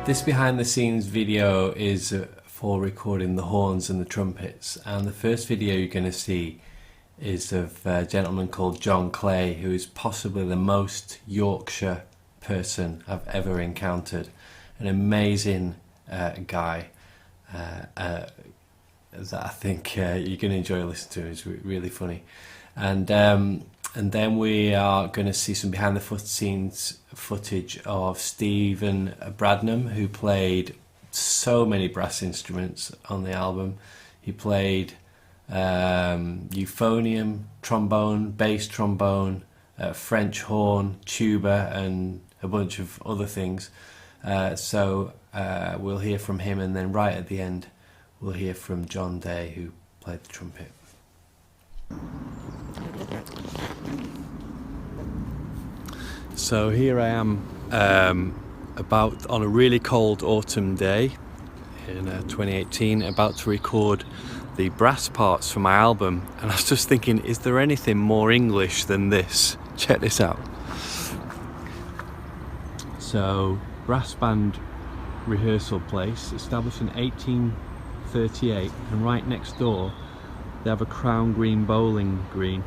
This behind the scenes video is for recording the horns and the trumpets, and the first video you're going to see is of a gentleman called John Clay, who is possibly the most Yorkshire person I've ever encountered. An amazing guy that I think you're going to enjoy listening to. He's really funny. And then we are going to see some behind the scenes footage of Stephen Bradnam, who played so many brass instruments on the album. He played euphonium, trombone, bass trombone, French horn, tuba, and a bunch of other things. So we'll hear from him, and then right at the end we'll hear from John Day, who played the trumpet. So here I am about on a really cold autumn day in 2018, about to record the brass parts for my album, and I was just thinking, is there anything more English than this? Check this out. So, brass band rehearsal place, established in 1838, and right next door they have a crown green bowling green.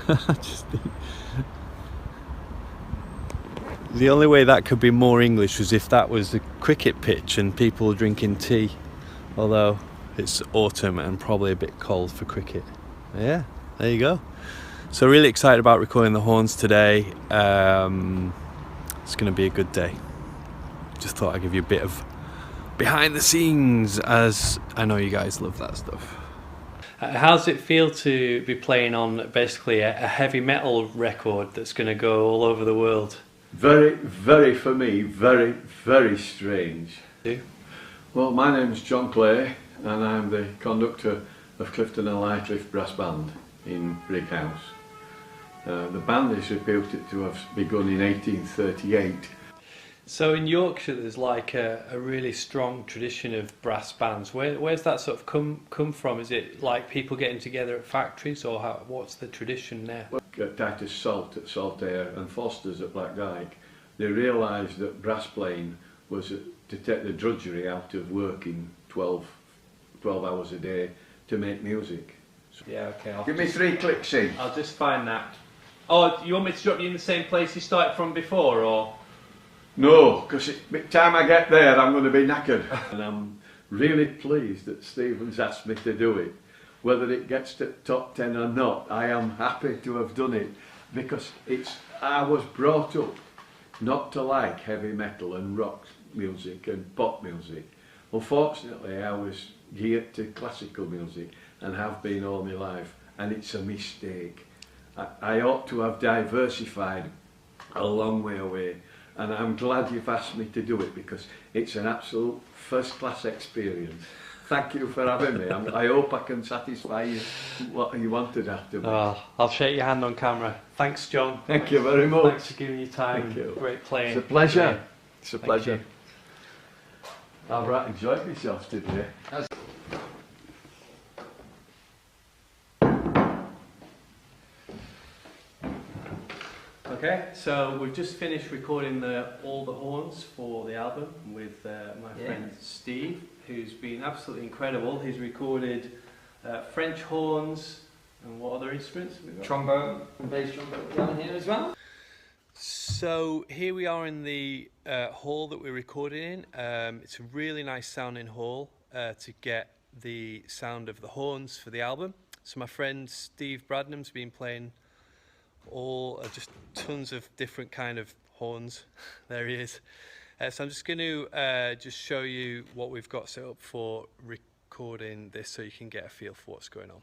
I just think the only way that could be more English was if that was a cricket pitch and people were drinking tea, although it's autumn and probably a bit cold for cricket. Yeah, there you go. So really excited about recording the horns today. It's going to be a good day. Just thought I'd give you a bit of behind the scenes, as I know you guys love that stuff. How does it feel to be playing on basically a heavy metal record that's going to go all over the world? Very, very, for me, very, very strange. Well, my name's John Clay, and I'm the conductor of Clifton and Lightcliffe Brass Band in Brighouse. The band is reputed to have begun in 1838. So in Yorkshire there's like a really strong tradition of brass bands. Where's that sort of come from? Is it like people getting together at factories, or what's the tradition there? Titus Salt at Saltaire and Foster's at Blackdyke, they realised that brass playing was to take the drudgery out of working 12 hours a day to make music. So yeah, okay. Give me 3 clicks in. I'll just find that. Oh, you want me to drop you in the same place you started from before, or? No, because by the time I get there I'm going to be knackered. And I'm really pleased that Stephen's asked me to do it. Whether it gets to top 10 or not, I am happy to have done it, because I was brought up not to like heavy metal and rock music and pop music. Unfortunately, I was geared to classical music and have been all my life, and it's a mistake. I ought to have diversified a long way away, and I'm glad you've asked me to do it, because it's an absolute first-class experience. Thank you for having me. I hope I can satisfy you what you wanted after me. Oh, I'll shake your hand on camera. Thanks, John. Thank you very much. Thanks for giving your time. Thank you. Great playing. It's a pleasure. Yeah. It's a pleasure. I've right enjoyed myself today. Okay, so we've just finished recording all the horns for the album with my friend Steve, who's been absolutely incredible. He's recorded French horns, and what other instruments have we got? Trombone and bass trombone down here as well. So here we are in the hall that we're recording in. It's a really nice sounding hall to get the sound of the horns for the album. So my friend Steve Bradnam's been playing just tons of different kind of horns. There he is. So I'm just going to just show you what we've got set up for recording this, so you can get a feel for what's going on.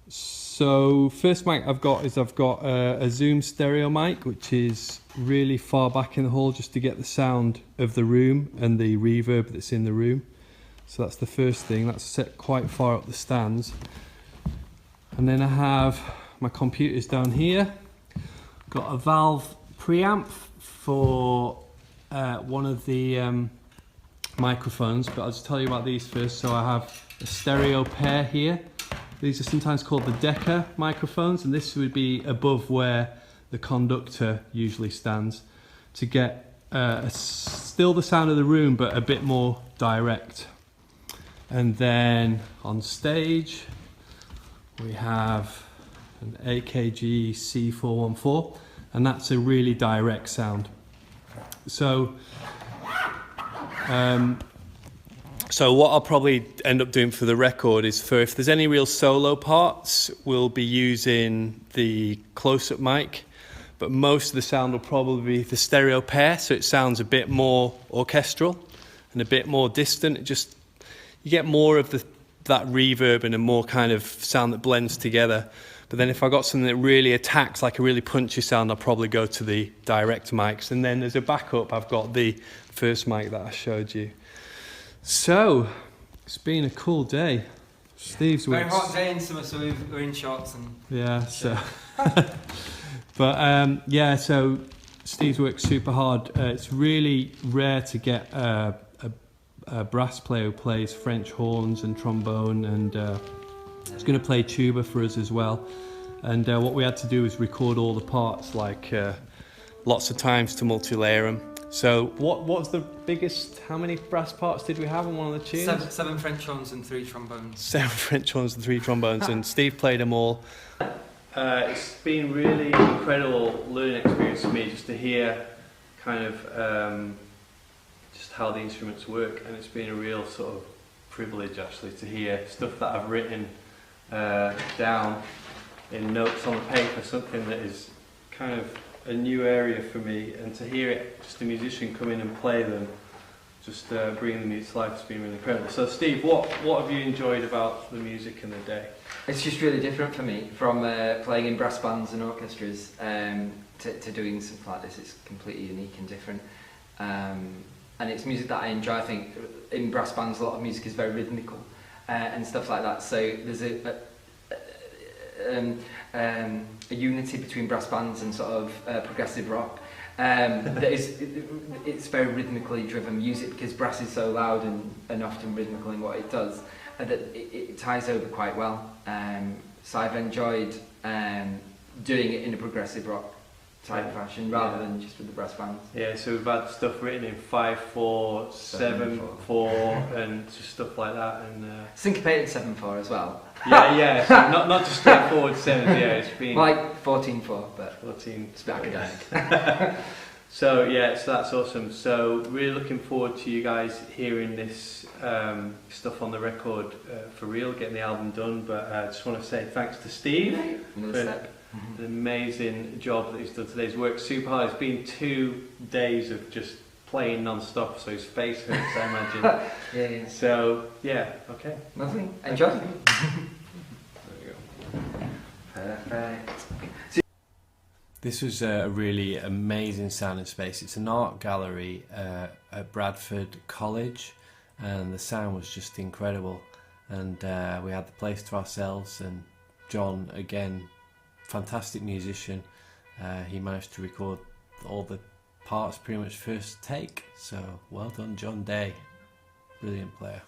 So first mic I've got a Zoom stereo mic, which is really far back in the hall, just to get the sound of the room and the reverb that's in the room. So that's the first thing. That's set quite far up the stands. And then I have my computers down here. Got a valve preamp for one of the microphones, but I'll just tell you about these first. So I have a stereo pair here. These are sometimes called the Decca microphones, and this would be above where the conductor usually stands, to get still the sound of the room, but a bit more direct. And then on stage, we have an AKG C414, and that's a really direct sound. So what I'll probably end up doing for the record is, for if there's any real solo parts, we'll be using the close-up mic, but most of the sound will probably be the stereo pair, so it sounds a bit more orchestral and a bit more distant. You get more of that reverb and a more kind of sound that blends together. But then if I got something that really attacks, like a really punchy sound, I'll probably go to the direct mics. And then as a backup, I've got the first mic that I showed you. So, it's been a cool day. Steve's Very works. hot day in summer, so we're in shorts and... Yeah, so... But yeah, so Steve's worked super hard. It's really rare to get a brass player who plays French horns and trombone, and he's going to play tuba for us as well. And what we had to do was record all the parts, like lots of times to multi-layer them. So what's the biggest, how many brass parts did we have on one of the tunes? Seven French horns and 3 trombones. 7 French horns and 3 trombones, and Steve played them all. It's been really incredible learning experience for me, just to hear kind of just how the instruments work, and it's been a real sort of privilege actually to hear stuff that I've written down in notes on the paper, something that is kind of a new area for me, and to hear it, just a musician come in and play them, just bringing the music to life, has been really incredible. So Steve, what have you enjoyed about the music and the day? It's just really different for me from playing in brass bands and orchestras to doing something like this. It's completely unique and different. And it's music that I enjoy. I think in brass bands a lot of music is very rhythmical and stuff like that. So there's a unity between brass bands and sort of progressive rock. It's very rhythmically driven music, because brass is so loud and often rhythmical in what it does, that it ties over quite well. So I've enjoyed doing it in a progressive rock type fashion rather than just with the brass bands. Yeah, so we've had stuff written in 5/4, 7/4, and just stuff like that, and syncopated 7/4 as well. Yeah. So not just straightforward 7s. Yeah, it's been like 14/4, but 14. It's a bit academic. So yeah, so that's awesome. So really looking forward to you guys hearing this stuff on the record for real, getting the album done. But I just want to say thanks to Steve for the amazing job that he's done today. He's worked super hard. It's been 2 days of just playing non-stop, so his face hurts, I imagine. Yeah. So yeah, okay. Nothing. Enjoy. There you go. Perfect. This was a really amazing sounding space. It's an art gallery at Bradford College, and the sound was just incredible. And we had the place to ourselves, and John, again, fantastic musician. He managed to record all the parts pretty much first take, so well done, John Day. Brilliant player.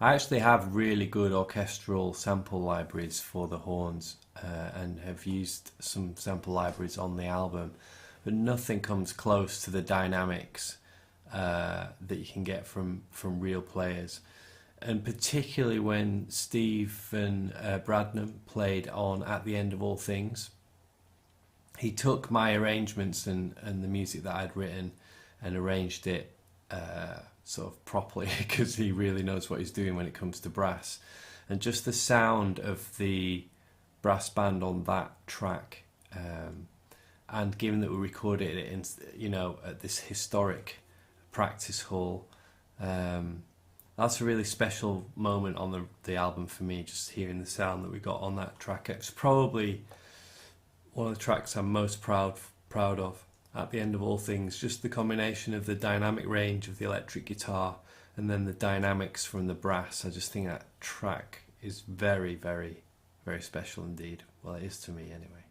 I actually have really good orchestral sample libraries for the horns and have used some sample libraries on the album, but nothing comes close to the dynamics that you can get from real players. And particularly when Steve and Bradnam played on At the End of All Things, he took my arrangements and the music that I'd written and arranged it sort of properly, because he really knows what he's doing when it comes to brass. And just the sound of the brass band on that track, and given that we recorded it in, at this historic practice hall, that's a really special moment on the album for me, just hearing the sound that we got on that track. It's probably one of the tracks I'm most proud of. At the end of all things, just the combination of the dynamic range of the electric guitar and then the dynamics from the brass. I just think that track is very, very, very special indeed. Well, it is to me anyway.